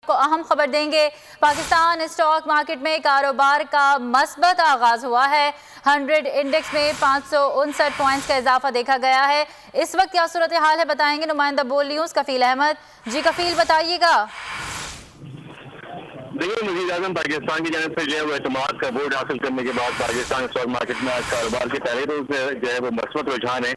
को अहम खबर देंगे। पाकिस्तान स्टॉक मार्केट में कारोबार का मस्बत आगाज हुआ है। 100 इंडेक्स में 559 पॉइंट्स का इजाफा देखा गया है। इस वक्त क्या सूरत हाल है बताएंगे नुमाइंदा बोल न्यूज़ कफील अहमद। जी कफील बताइएगा। देखिए, वज़ीर-ए-आज़म पाकिस्तान की जानिब से जो है वो एतमाद का वोट हासिल करने के बाद पाकिस्तान स्टॉक मार्केट में आज कारोबार के पहले रोज जो है वो मस्बत रुझान है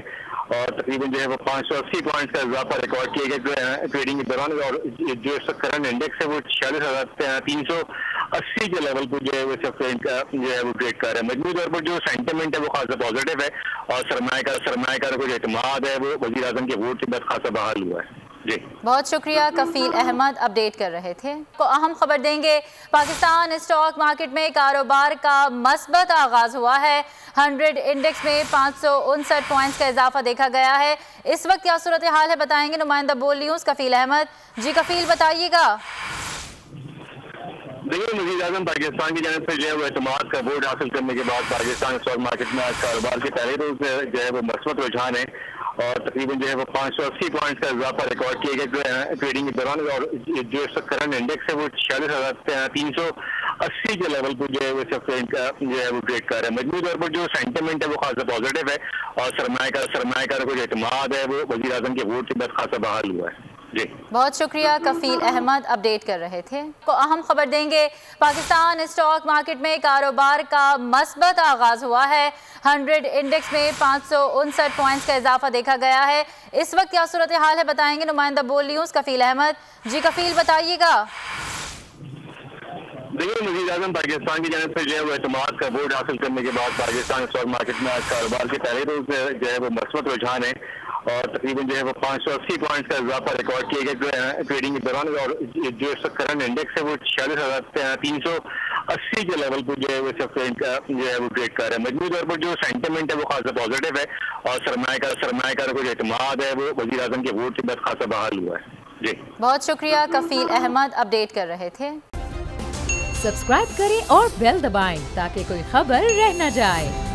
और तकरीबन जो है वो 580 पॉइंट्स का इजाफा रिकॉर्ड किए गए ट्रेडिंग के दौरान। और जो इसका करंट इंडेक्स है वो 46,380 के लेवल पर जो है वो जो है वो ट्रेड कर रहा है। मजमूई तौर पर जो सेंटिमेंट है वो खासा पॉजिटिव है और सरमायाकार को जो एतमाद है वो वज़ीर-ए-आज़म के वोट के बाद खासा बहाल हुआ है। जी बहुत शुक्रिया कफील अहमद, अपडेट कर रहे थे। को अहम खबर देंगे। पाकिस्तान स्टॉक मार्केट में कारोबार का मस्बत आगाज हुआ है। 100 इंडेक्स में 559 पॉइंट्स का इजाफा देखा गया है। इस वक्त क्या सूरत हाल है बताएंगे नुमाइंदा बोल न्यूज़ कफील अहमद। जी कफील बताइएगा। देखिए, वज़ीर-ए-आज़म पाकिस्तान की जानिब से जो है वो एतमाद का वोट हासिल करने के बाद पाकिस्तान स्टॉक मार्केट में आज कारोबार के पहले रोज जो है वो मस्बत रुझान है और तकरीबन जो है वो 580 पॉइंट्स का इजाफा रिकॉर्ड किए गए ट्रेडिंग के दौरान। और जो इसका करंट इंडेक्स है वो 46,380 के लेवल पर जो है वो जो है वो ट्रेड कर रहा है। मजमूई तौर पर जो सेंटिमेंट है वो खासा पॉजिटिव है और सरमायाकार को जो एतमाद है वो वज़ीर-ए-आज़म के वोट के बाद खासा बहाल हुआ है। जी बहुत शुक्रिया कफील अहमद, अपडेट कर रहे थे। को अहम खबर देंगे। पाकिस्तान स्टॉक मार्केट में कारोबार का मस्बत आगाज हुआ है। 100 इंडेक्स में 559 पॉइंट्स का इजाफा देखा गया है। इस वक्त क्या सूरत हाल है बताएंगे नुमाइंदा बोल न्यूज़ कफील अहमद। जी कफील बताइएगा। देखिए, वज़ीर-ए-आज़म पाकिस्तान की जानिब से जो है वो एतमाद का वोट हासिल करने के बाद पाकिस्तान स्टॉक मार्केट में आज कारोबार के पहले रोज जो है वो मस्बत रुझान है और तकरीबन जो है वो 580 पॉइंट्स का इजाफा रिकॉर्ड किए गए ट्रेडिंग के दौरान। और जो इसका करंट इंडेक्स है वो 46,380 के लेवल पर जो है वो जो है वो ट्रेड कर रहा है। मजमूई तौर पर जो सेंटिमेंट है वो खासा पॉजिटिव है और सरमायाकार को जो एतमाद है वो वज़ीर-ए-आज़म के वोट के बाद खासा बहाल हुआ है। जी बहुत शुक्रिया कफील अहमद, अपडेट कर रहे थे। सब्सक्राइब करें और बेल दबाएं ताकि कोई खबर रह न जाए।